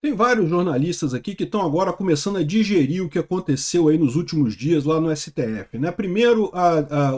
Tem vários jornalistas aqui que estão agora começando a digerir o que aconteceu aí nos últimos dias lá no STF, né? Primeiro,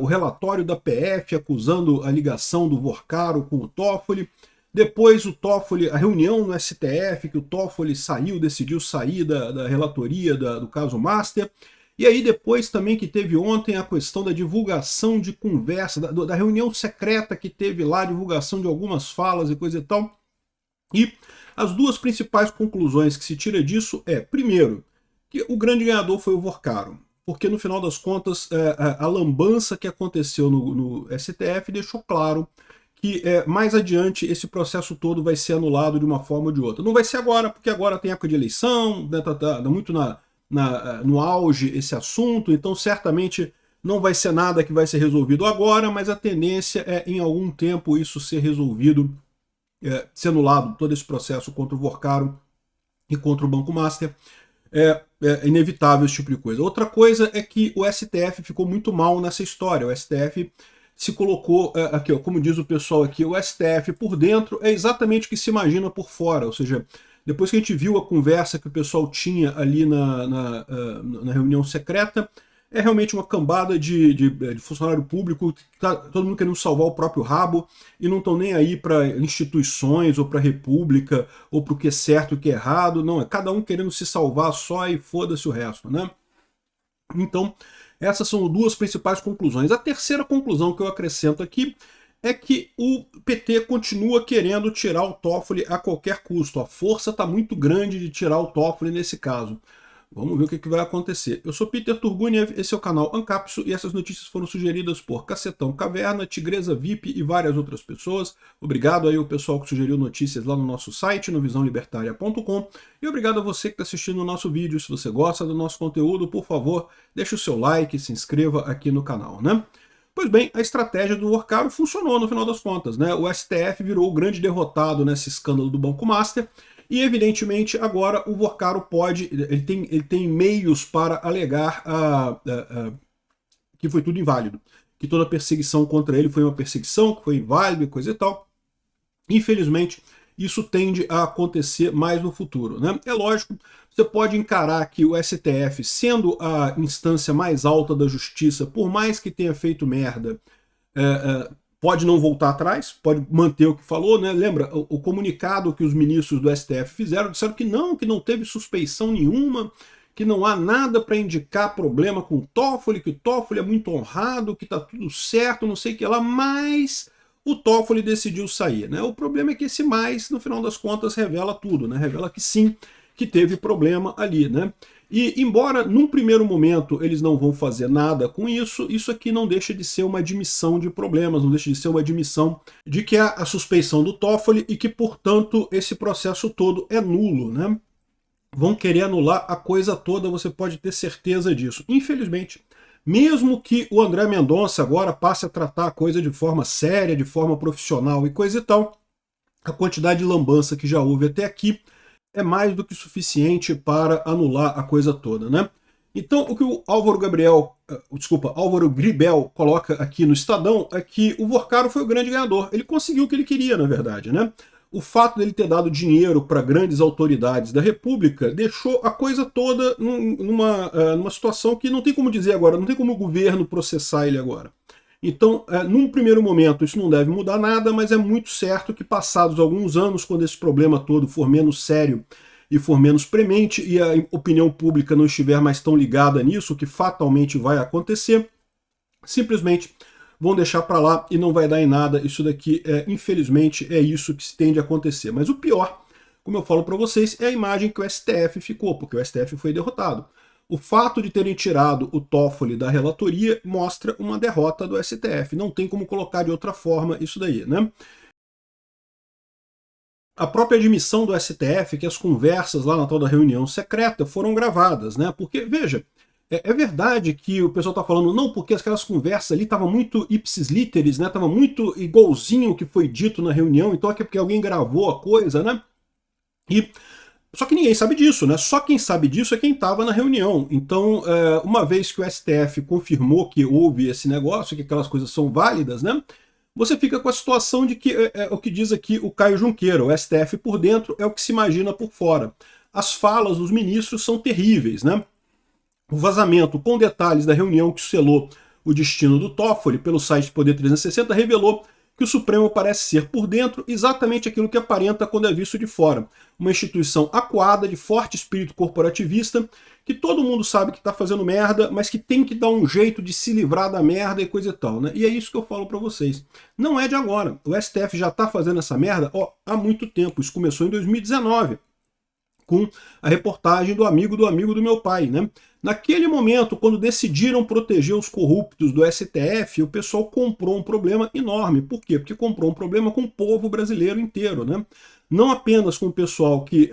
o relatório da PF acusando a ligação do Vorcaro com o Toffoli. Depois, o Toffoli, a reunião no STF, que o Toffoli saiu, decidiu sair da relatoria do caso Master. E aí depois também que teve ontem a questão da divulgação de conversa, da reunião secreta que teve lá, divulgação de algumas falas e coisa e tal. E as duas principais conclusões que se tira disso é, primeiro, que o grande ganhador foi o Vorcaro, porque no final das contas a lambança que aconteceu no STF deixou claro que mais adiante esse processo todo vai ser anulado de uma forma ou de outra. Não vai ser agora, porque agora tem época de eleição, né, tá muito no auge esse assunto, então certamente não vai ser nada que vai ser resolvido agora, mas a tendência é em algum tempo isso ser resolvido, ser anulado todo esse processo contra o Vorcaro e contra o Banco Master. É inevitável esse tipo de coisa. Outra coisa é que o STF ficou muito mal nessa história. O STF se colocou, aqui, ó, como diz o pessoal aqui, o STF por dentro é exatamente o que se imagina por fora, ou seja, depois que a gente viu a conversa que o pessoal tinha ali na reunião secreta, é realmente uma cambada de funcionário público, tá todo mundo querendo salvar o próprio rabo e não estão nem aí para instituições ou para a república ou para o que é certo e o que é errado, não, é cada um querendo se salvar só e foda-se o resto, né? Então, essas são duas principais conclusões. A terceira conclusão que eu acrescento aqui é que o PT continua querendo tirar o Toffoli a qualquer custo. A força está muito grande de tirar o Toffoli nesse caso. Vamos ver o que vai acontecer. Eu sou Peter Turguniev, esse é o canal Ancapsu e essas notícias foram sugeridas por Cacetão Caverna, Tigresa VIP e várias outras pessoas. Obrigado aí ao pessoal que sugeriu notícias lá no nosso site, no visãolibertaria.com, e obrigado a você que está assistindo o nosso vídeo. Se você gosta do nosso conteúdo, por favor, deixe o seu like e se inscreva aqui no canal, né? Pois bem, a estratégia do Vorcaro funcionou no final das contas, né? O STF virou o grande derrotado nesse escândalo do Banco Master, e evidentemente agora o Vorcaro pode, ele tem meios para alegar que foi tudo inválido, que toda perseguição contra ele foi uma perseguição, que foi inválida e coisa e tal. Infelizmente, isso tende a acontecer mais no futuro, né? É lógico, você pode encarar que o STF, sendo a instância mais alta da justiça, por mais que tenha feito merda, pode não voltar atrás, pode manter o que falou, né? Lembra, o comunicado que os ministros do STF fizeram, disseram que não teve suspeição nenhuma, que não há nada para indicar problema com o Toffoli, que o Toffoli é muito honrado, que está tudo certo, não sei o que lá, mas o Toffoli decidiu sair, né? O problema é que esse mais, no final das contas, revela tudo, né? Revela que sim, que teve problema ali, né? E embora num primeiro momento eles não vão fazer nada com isso, isso aqui não deixa de ser uma admissão de problemas, não deixa de ser uma admissão de que há a suspeição do Toffoli e que, portanto, esse processo todo é nulo, né? Vão querer anular a coisa toda, você pode ter certeza disso. Infelizmente, mesmo que o André Mendonça agora passe a tratar a coisa de forma séria, de forma profissional e coisa e tal, a quantidade de lambança que já houve até aqui é mais do que suficiente para anular a coisa toda, né? Então, o que o Álvaro Gribel coloca aqui no Estadão é que o Vorcaro foi o grande ganhador. Ele conseguiu o que ele queria, na verdade, né? O fato dele ter dado dinheiro para grandes autoridades da República deixou a coisa toda numa situação que não tem como dizer agora, não tem como o governo processar ele agora. Então, num primeiro momento, isso não deve mudar nada, mas é muito certo que passados alguns anos, quando esse problema todo for menos sério e for menos premente, e a opinião pública não estiver mais tão ligada nisso, o que fatalmente vai acontecer, simplesmente vão deixar para lá e não vai dar em nada. Isso daqui, infelizmente, é isso que tende a acontecer. Mas o pior, como eu falo para vocês, é a imagem que o STF ficou, porque o STF foi derrotado. O fato de terem tirado o Toffoli da relatoria mostra uma derrota do STF. Não tem como colocar de outra forma isso daí, né? A própria admissão do STF que as conversas lá na tal da reunião secreta foram gravadas, né? Porque, veja, é verdade que o pessoal está falando, não, porque aquelas conversas ali estavam muito ipsis literis, né? Tava muito igualzinho o que foi dito na reunião, então é porque alguém gravou a coisa, né? Só que ninguém sabe disso, né? Só quem sabe disso é quem estava na reunião. Então, uma vez que o STF confirmou que houve esse negócio, que aquelas coisas são válidas, né? você fica com a situação de que é o que diz aqui o Caio Junqueira, o STF por dentro é o que se imagina por fora. As falas dos ministros são terríveis, né? O vazamento com detalhes da reunião que selou o destino do Toffoli pelo site Poder 360 revelou que o Supremo parece ser, por dentro, exatamente aquilo que aparenta quando é visto de fora. Uma instituição acuada, de forte espírito corporativista, que todo mundo sabe que está fazendo merda, mas que tem que dar um jeito de se livrar da merda e coisa e tal, né? E é isso que eu falo para vocês. Não é de agora. O STF já está fazendo essa merda há muito tempo. Isso começou em 2019. Com a reportagem do amigo do meu pai, né? Naquele momento, quando decidiram proteger os corruptos do STF, o pessoal comprou um problema enorme. Por quê? Porque comprou um problema com o povo brasileiro inteiro, né? Não apenas com o pessoal que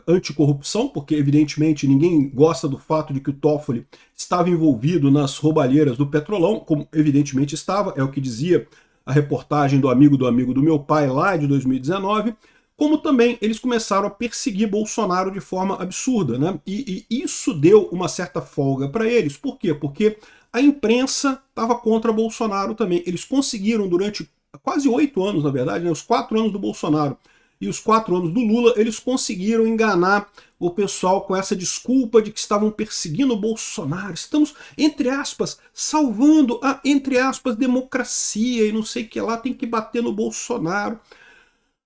anticorrupção, porque evidentemente ninguém gosta do fato de que o Toffoli estava envolvido nas roubalheiras do Petrolão, como evidentemente estava, é o que dizia a reportagem do amigo do meu pai lá de 2019, como também eles começaram a perseguir Bolsonaro de forma absurda, né? E isso deu uma certa folga para eles. Por quê? Porque a imprensa estava contra Bolsonaro também. Eles conseguiram durante quase 8 anos, na verdade, né? Os 4 anos do Bolsonaro e os 4 anos do Lula, eles conseguiram enganar o pessoal com essa desculpa de que estavam perseguindo o Bolsonaro. Estamos, entre aspas, salvando a, entre aspas, democracia e não sei o que lá, tem que bater no Bolsonaro.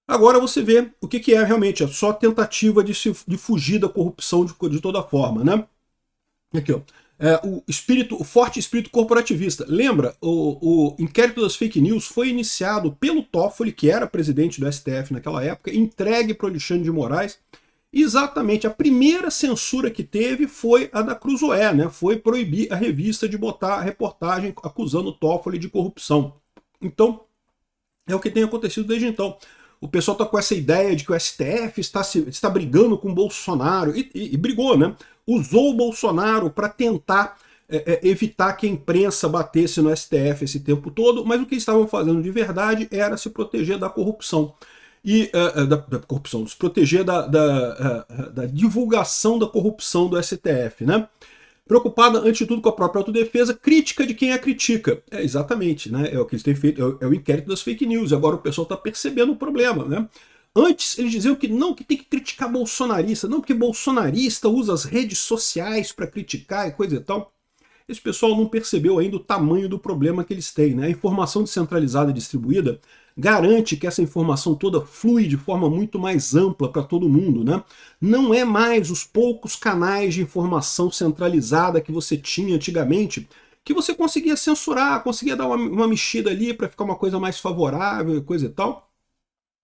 Agora você vê o que é realmente, é só tentativa de fugir da corrupção de toda forma, né? Aqui, ó. O forte espírito corporativista. Lembra, o inquérito das fake news foi iniciado pelo Toffoli, que era presidente do STF naquela época, entregue para o Alexandre de Moraes. Exatamente, a primeira censura que teve foi a da Cruzoé, né? Foi proibir a revista de botar a reportagem acusando o Toffoli de corrupção. Então, é o que tem acontecido desde então. O pessoal está com essa ideia de que o STF está brigando com o Bolsonaro, e brigou, né? Usou o Bolsonaro para tentar evitar que a imprensa batesse no STF esse tempo todo, mas o que eles estavam fazendo de verdade era se proteger da corrupção. Da corrupção, se proteger da divulgação da corrupção do STF, né? Preocupada, antes de tudo, com a própria autodefesa, crítica de quem a critica. Exatamente, né? É o que eles têm feito, é o inquérito das fake news. Agora o pessoal está percebendo o problema, né? Antes eles diziam que não, que tem que criticar bolsonarista, não, porque bolsonarista usa as redes sociais para criticar e coisa e tal. Esse pessoal não percebeu ainda o tamanho do problema que eles têm, né? A informação descentralizada e distribuída garante que essa informação toda flui de forma muito mais ampla para todo mundo, né? Não é mais os poucos canais de informação centralizada que você tinha antigamente, que você conseguia censurar, conseguia dar uma mexida ali para ficar uma coisa mais favorável e coisa e tal.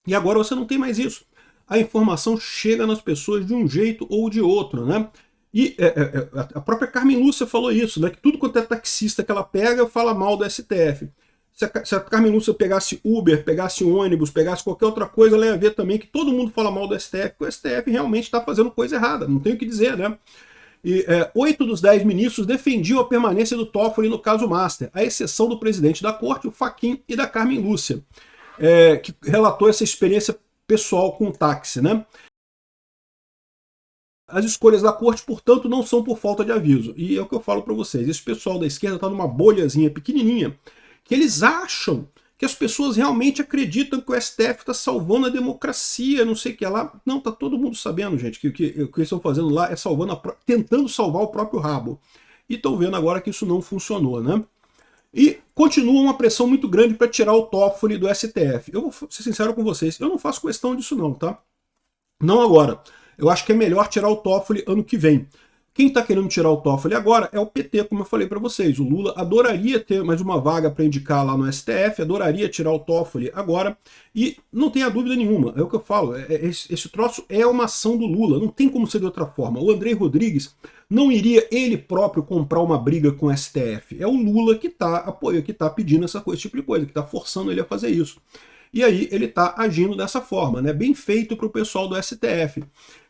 E agora você não tem mais isso. A informação chega nas pessoas de um jeito ou de outro, né? E a própria Carmen Lúcia falou isso, né? Que tudo quanto é taxista que ela pega fala mal do STF. Se a Carmen Lúcia pegasse Uber, pegasse ônibus, pegasse qualquer outra coisa, ela ia ver também que todo mundo fala mal do STF, porque o STF realmente está fazendo coisa errada, não tem o que dizer, né? E 8 dos 10 ministros defendiam a permanência do Toffoli no caso Master, à exceção do presidente da corte, o Fachin, e da Carmen Lúcia, que relatou essa experiência pessoal com o táxi, né? As escolhas da corte, portanto, não são por falta de aviso. E é o que eu falo para vocês, esse pessoal da esquerda está numa bolhazinha pequenininha, que eles acham que as pessoas realmente acreditam que o STF está salvando a democracia, não sei o que lá. Não, tá todo mundo sabendo, gente, que o que eles estão fazendo lá é tentando salvar o próprio rabo. E estão vendo agora que isso não funcionou, né? E continua uma pressão muito grande para tirar o Toffoli do STF. Eu vou ser sincero com vocês, eu não faço questão disso não, tá? Não agora. Eu acho que é melhor tirar o Toffoli ano que vem. Quem está querendo tirar o Toffoli agora é o PT, como eu falei para vocês. O Lula adoraria ter mais uma vaga para indicar lá no STF, adoraria tirar o Toffoli agora, e não tenha dúvida nenhuma, é o que eu falo, esse troço é uma ação do Lula, não tem como ser de outra forma. O Andrei Rodrigues não iria ele próprio comprar uma briga com o STF, é o Lula que está pedindo esse tipo de coisa, que está forçando ele a fazer isso. E aí ele está agindo dessa forma, né? Bem feito para o pessoal do STF.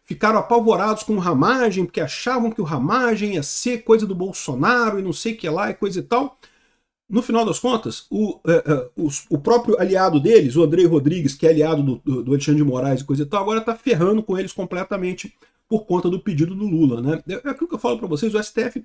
Ficaram apavorados com o Ramagem, porque achavam que o Ramagem ia ser coisa do Bolsonaro e não sei o que lá e coisa e tal. No final das contas, o próprio aliado deles, o Andrei Rodrigues, que é aliado do Alexandre de Moraes e coisa e tal, agora está ferrando com eles completamente, por conta do pedido do Lula, né? É aquilo que eu falo para vocês, o STF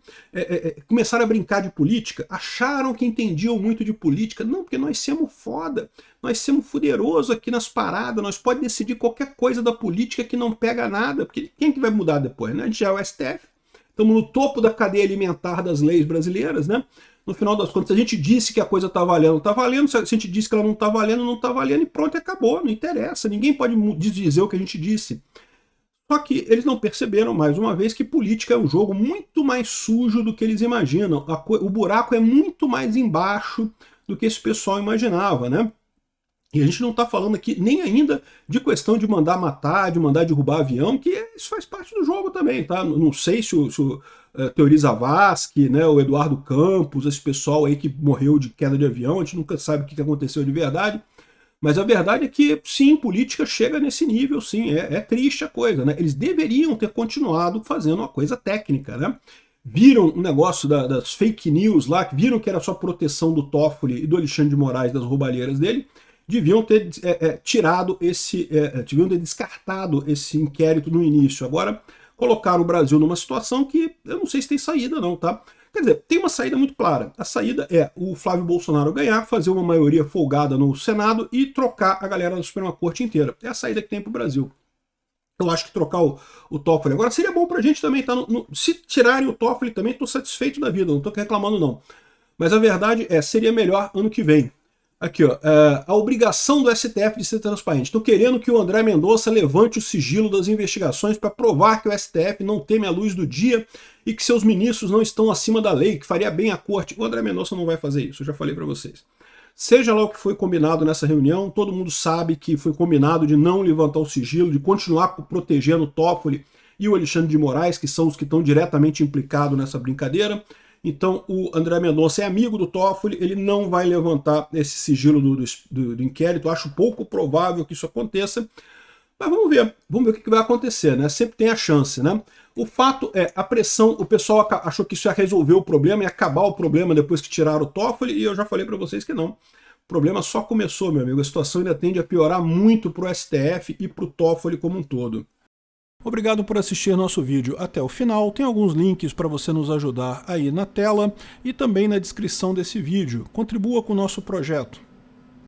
começaram a brincar de política, acharam que entendiam muito de política. Não, porque nós somos foda, nós somos fuderosos aqui nas paradas, nós podemos decidir qualquer coisa da política que não pega nada, porque quem que vai mudar depois, né? A gente já é o STF, estamos no topo da cadeia alimentar das leis brasileiras, né? No final das contas, se a gente disse que a coisa está valendo, está valendo. Se a gente disse que ela não está valendo, não está valendo, e pronto, acabou, não interessa. Ninguém pode dizer o que a gente disse. Só que eles não perceberam, mais uma vez, que política é um jogo muito mais sujo do que eles imaginam. O buraco é muito mais embaixo do que esse pessoal imaginava, né? E a gente não está falando aqui nem ainda de questão de mandar matar, de mandar derrubar avião, que isso faz parte do jogo também, tá? Não sei se o Teori Zavascki, né, o Eduardo Campos, esse pessoal aí que morreu de queda de avião, a gente nunca sabe o que aconteceu de verdade. Mas a verdade é que, sim, política chega nesse nível, sim, é triste a coisa, né? Eles deveriam ter continuado fazendo uma coisa técnica, né? Viram o negócio das fake news lá, viram que era só proteção do Toffoli e do Alexandre de Moraes, das roubalheiras dele, deviam ter deviam ter descartado esse inquérito no início. Agora, colocaram o Brasil numa situação que eu não sei se tem saída não, tá? Quer dizer, tem uma saída muito clara. A saída é o Flávio Bolsonaro ganhar, fazer uma maioria folgada no Senado e trocar a galera da Suprema Corte inteira. É a saída que tem para o Brasil. Eu acho que trocar o Toffoli agora seria bom para a gente também, tá? Se tirarem o Toffoli também, estou satisfeito da vida, não estou reclamando não. Mas a verdade seria melhor ano que vem. Aqui, ó, a obrigação do STF de ser transparente. Estou querendo que o André Mendonça levante o sigilo das investigações para provar que o STF não teme a luz do dia e que seus ministros não estão acima da lei, que faria bem a corte. O André Mendonça não vai fazer isso, eu já falei para vocês. Seja lá o que foi combinado nessa reunião, todo mundo sabe que foi combinado de não levantar o sigilo, de continuar protegendo o Toffoli e o Alexandre de Moraes, que são os que estão diretamente implicados nessa brincadeira. Então o André Mendonça é amigo do Toffoli, ele não vai levantar esse sigilo do inquérito, acho pouco provável que isso aconteça, mas vamos ver o que vai acontecer, né? Sempre tem a chance, né? O fato é, a pressão, o pessoal achou que isso ia resolver o problema, ia acabar o problema depois que tiraram o Toffoli, e eu já falei para vocês que não. O problema só começou, meu amigo, a situação ainda tende a piorar muito para o STF e para o Toffoli como um todo. Obrigado por assistir nosso vídeo até o final, tem alguns links para você nos ajudar aí na tela e também na descrição desse vídeo. Contribua com o nosso projeto.